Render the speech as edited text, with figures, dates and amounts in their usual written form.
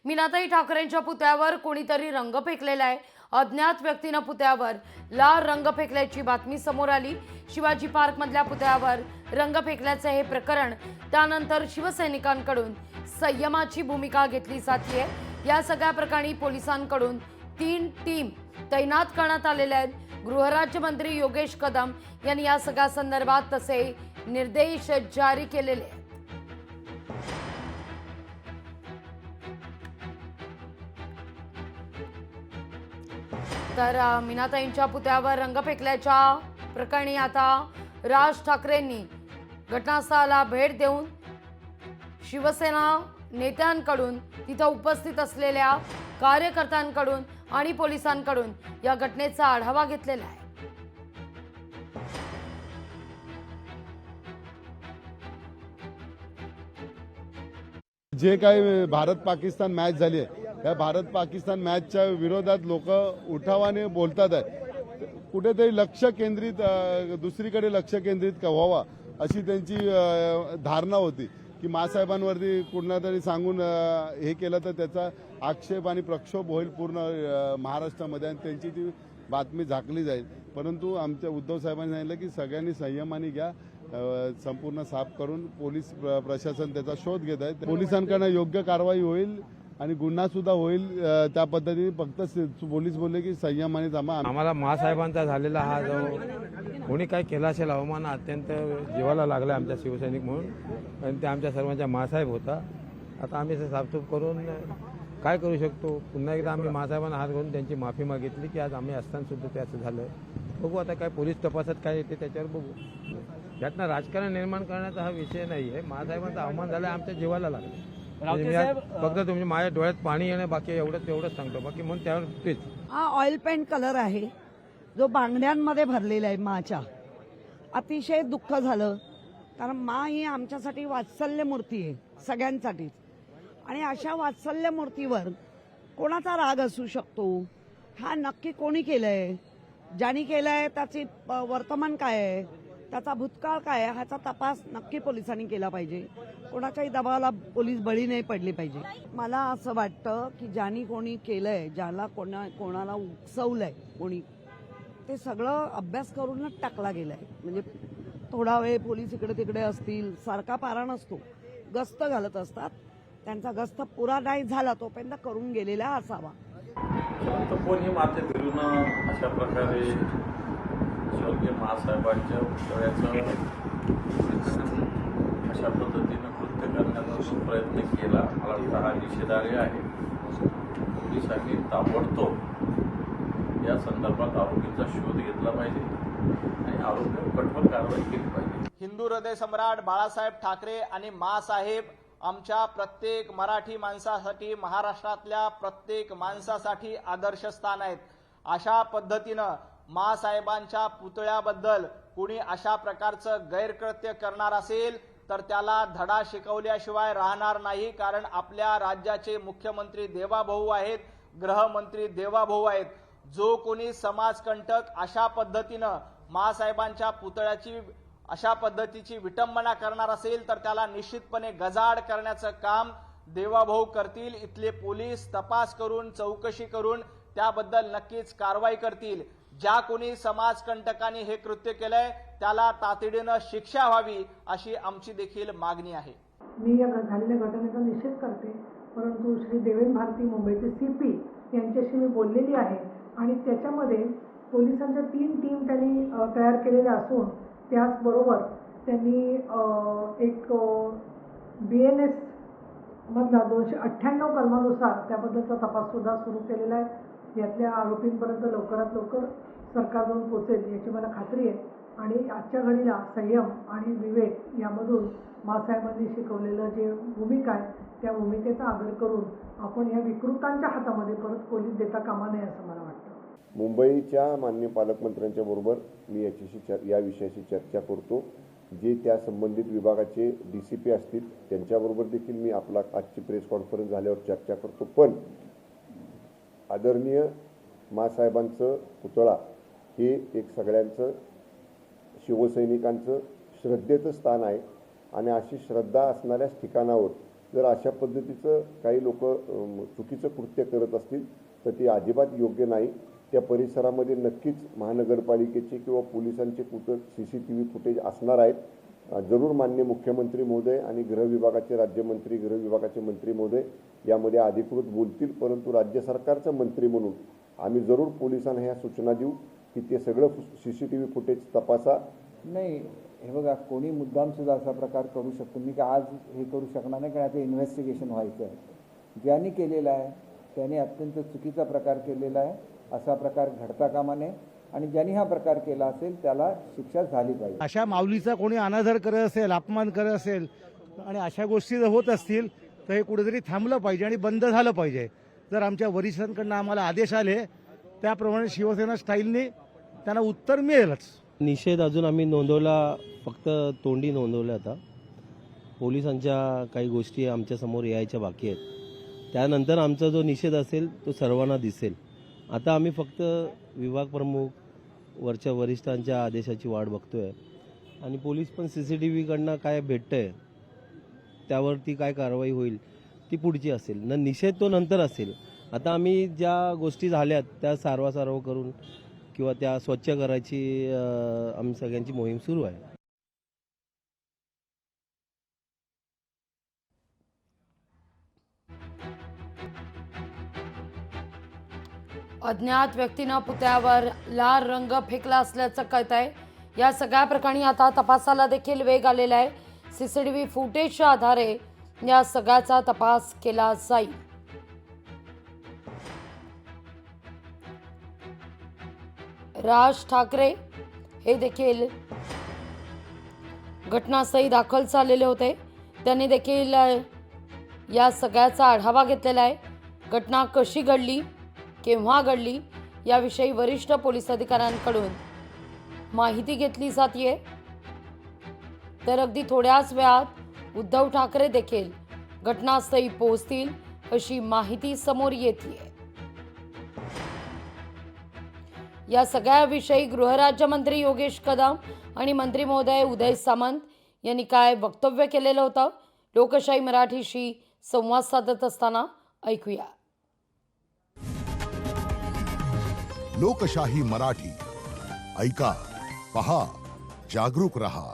मीनाताई ठाकरेंच्या पुतळ्यावर कोणीतरी रंग फेकलेला आहे। अज्ञात व्यक्तीने पुतळ्यावर लाल रंग फेकल्याची बातमी समोर आली। शिवाजी पार्क मधल्या पुतळ्यावर रंग फेकल्याचे हे प्रकरण त्यानंतर शिवसैनिकांकडून संयमाची भूमिका घेतली जाते। या सगळ्या प्रकरणी पोलिसांकडून 3 टीम तैनात करण्यात आलेल्या आहेत। गृहराज्यमंत्री योगेश कदम यांनी या सगळ्या संदर्भात तसे निर्देश जारी केलेले आहेत। तर मीनाताईंच्या पुतळ्यावर रंग फेकल्याच्या प्रकरणी आता राज ठाकरेंनी घटनास्थळाला भेट देऊन शिवसेना नेत्यांकडून तिथे उपस्थित असलेल्या कार्यकर्त्यांकडून आणि पोलिसांकडून या घटनेचा आढावा घेतलेला आहे। जे काही भारत पाकिस्तान मॅच झाली आहे त्या भारत पाकिस्तान मॅचच्या विरोधात लोक उठावाने बोलतात आहे। कुठेतरी लक्ष केंद्रित दुसरीकडे लक्ष केंद्रित व्हावा अशी त्यांची धारणा होती की मासाहेबांवरती कुठला तरी सांगून हे केलं तर त्याचा आक्षेप आणि प्रक्षोभ होईल पूर्ण महाराष्ट्रामध्ये आणि त्यांची ती बातमी झाकली जाईल। परंतु आमच्या उद्धव साहेबांनी सांगितलं की सगळ्यांनी संयमाने घ्या, संपूर्ण साफ करून पोलीस प्रशासन त्याचा शोध घेत आहे। पोलिसांकडून योग्य कारवाई होईल आणि गुन्हा सुद्धा होईल त्या पद्धतीने फक्त पोलीस बोलले की संयमाने थांबा। आम्हाला महासाहेबांचा झालेला हा जो कोणी काय केला असेल अवमान अत्यंत जीवाला लागला आमच्या शिवसैनिक म्हणून आणि ते आमच्या सर्वांचा महासाहेब होता। आता आम्ही साफसूफ करून काय करू शकतो, पुन्हा एकदा आम्ही महासाहेबांना हात घालून त्यांची माफी मागितली की आज आम्ही असताना सुद्धा ते असं झालं। बघू आता काय पोलीस तपासात काय येते त्याच्यावर बघू। यातनं राजकारण निर्माण करण्याचा हा विषय नाही आहे। महासाहेबांचा अवमान झाला आमच्या जीवाला लागला। फक्त तुम्ही माझ्या डोळ्यात पाणी येणं बाकी एवढंच सांगतो, बाकी म्हणून त्यावर तेच। हा ऑइल पेंट कलर आहे जो बांगड्यांमध्ये भरलेला आहे माच्या। अतिशय दुःख झालं कारण मा ही आमच्यासाठी वात्सल्य मूर्ती आहे सगळ्यांसाठीच आणि अशा वात्सल्य मूर्तीवर कोणाचा राग असू शकतो, हा नक्की कोणी केलंय, ज्यांनी केलंय त्याची वर्तमान काय आहे, त्याचा भूतकाळ काय आहे ह्याचा तपास नक्की पोलिसांनी केला पाहिजे। कोणाच्याही दबावाला पोलीस बळी नाही पडले पाहिजे। मला असं वाटतं की ज्यांनी कोणी केलंय, ज्याला कोणाला उकसवलंय कोणी, ते सगळं अभ्यास करूनच टाकला गेलाय। म्हणजे थोडा वेळ पोलीस इकडे तिकडे असतील, सारखा पारा नसतो, गस्त घालत असतात, त्यांचा गस्त पुरा नाही झाला तोपर्यंत करून गेलेला असावा। कोणी माते फिरून अशा प्रकारे स्वर्गीय महासाहेबांच्या पुतळ्याचं अशा पद्धतीनं कृत्य करण्याचा जो प्रयत्न केला, मला वाटतं हा निषेधार्ह आहे। पोलिसांनी ताबडतोब या संदर्भात आरोपींचा शोध घेतला पाहिजे आणि आरोपीवर कठोर कारवाई केली पाहिजे। हिंदू हृदय सम्राट बाळासाहेब ठाकरे आणि मासाहेब आमच्या प्रत्येक मराठी माणसासाठी, महाराष्ट्रातल्या प्रत्येक माणसासाठी आदर्श स्थान आहेत। अशा पद्धतीनं मासाहेबांच्या पुतळ्याबद्दल कुणी अशा प्रकारचं गैरकृत्य करणार असेल तर त्याला धडा शिकवल्याशिवाय राहणार नाही। कारण आपल्या राज्याचे मुख्यमंत्री देवाभाऊ आहेत, गृहमंत्री देवाभाऊ आहेत। जो कोणी समाजकंटक अशा पद्धतीनं मासाहेबांच्या पुतळ्याची अशा पद्धतीची विटंबना करणार असेल तर त्याला निश्चितपणे गजाआड करण्याचं काम देवाभाऊ करतील। इथले पोलीस तपास करून चौकशी करून त्याबद्दल नक्कीच कारवाई करतील। ज्या कोणी समाजकंटकांनी हे कृत्य केलंय त्याला तातडीनं शिक्षा व्हावी अशी आमची देखील मागणी आहे। मी या झालेल्या घटनेचा निषेध करते, परंतु श्री देवेंद्र भारती मुंबईचे सीपी यांच्याशी मी बोललेली आहे आणि त्याच्यामध्ये पोलिसांच्या 3 टीम त्यांनी तयार केलेल्या असून त्याचबरोबर त्यांनी एक BNS मधला 298 कलमानुसार त्याबद्दलचा तपास सुद्धा सुरू केलेला आहे। यातल्या आरोपींपर्यंत लवकरात लवकर सरकार जाऊन पोहोचेल याची मला खात्री आहे आणि आजच्या घडीला संयम आणि विवेक यामधून मासाहेबांनी शिकवलेलं जे भूमिका आहे त्या भूमिकेचा आदर करून आपण या विकृतांच्या हातामध्ये परत पोलीस देता कामा नये असं मला वाटतं। मुंबईच्या माननीय पालकमंत्र्यांच्या बरोबर मी या विषयाची चर्चा करतो। जे त्या संबंधित विभागाचे DCP असतील त्यांच्याबरोबर देखील मी आपला आजची प्रेस कॉन्फरन्स झाल्यावर चर्चा करतो। पण आदरणीय मासाहेबांचं पुतळा हे एक सगळ्यांचं शिवसैनिकांचं श्रद्धेचं स्थान आहे आणि अशी श्रद्धा असणाऱ्या ठिकाणावर जर अशा पद्धतीचं काही लोक चुकीचं कृत्य करत असतील तर ते अजिबात योग्य नाही. त्या परिसरामध्ये नक्कीच महानगरपालिकेचे किंवा पोलिसांचे कुठं CCTV फुटेज असणार आहेत. जरूर माननीय मुख्यमंत्री महोदय आणि गृह विभागाचे राज्यमंत्री, गृह विभागाचे मंत्री महोदय यामध्ये अधिकृत बोलतील, परंतु राज्य सरकारचं मंत्री म्हणून आम्ही जरूर पोलिसांना ह्या सूचना देऊ की ते सगळं CCTV फुटेज तपासा. नाही, हे बघा, कोणी मुद्दाम सुद्धा असा प्रकार करू शकतो. मी काय आज हे करू शकणार नाही, कारण आता इन्व्हेस्टिगेशन व्हायचं आहे. ज्यांनी केलेलं आहे त्याने अत्यंत चुकीचा प्रकार केलेला आहे. असा प्रकार घडता कामा नये आणि ज्यांनी हा प्रकार केला असेल त्याला शिक्षा झाली पाहिजे. अशा माऊलीचा कोणी अनादर करत असेल, अपमान करत असेल आणि अशा गोष्टी जर होत असतील तर हे कुठेतरी थांबलं पाहिजे आणि बंद झालं पाहिजे. जर आमच्या वरिष्ठांकडून आम्हाला आदेश आले त्याप्रमाणे शिवसेना स्टाईलने त्यांना उत्तर मिळेलच. निषेध अजून आम्ही नोंदवला, फक्त तोंडी नोंदवला. आता पोलिसांच्या काही गोष्टी आमच्यासमोर यायच्या बाकी आहेत. त्यानंतर आमचा जो निषेध असेल तो सर्वांना दिसेल. आता आम्ही फक्त विभाग प्रमुख वरच्या वरिष्ठांच्या आदेशाची वाट बघतोय आणि पोलीस पण CCTVकडनं काय भेटतंय त्यावरती काय कारवाई होईल ती पुढची असेल. निषेध तो नंतर असेल. आता आम्ही ज्या गोष्टी झाल्यात त्या सारवासारव करून किंवा त्या स्वच्छ करायची आम्ही सगळ्यांची मोहीम सुरू आहे. अज्ञात व्यक्तीनं पुतळ्यावर लाल रंग फेकला असल्याचं कळत आहे. या सगळ्या प्रकरणी आता तपासाला देखील वेग आलेला आहे. CCTV फुटेजच्या आधारे या सगळ्याचा तपास केला जाईल. राज ठाकरे हे देखील घटनास्थळी दाखल झालेले होते. त्यांनी देखील या सगळ्याचा आढावा घेतलेला आहे. घटना कशी घडली, केव्हा घडली याविषयी वरिष्ठ पोलीस अधिकाऱ्यांकडून माहिती घेतली जाते. तर अगदी थोड्याच वेळात उद्धव ठाकरे देखील घटनास्थळी पोहोचतील अशी माहिती समोर येते. या सगळ्याविषयी गृहराज्यमंत्री योगेश कदम आणि मंत्री महोदय उदय सामंत यांनी काय वक्तव्य केलेलं होतं लोकशाही मराठीशी संवाद साधत असताना ऐकूया. लोकशाही मराठी ऐका, पहा, जागरूक रहा.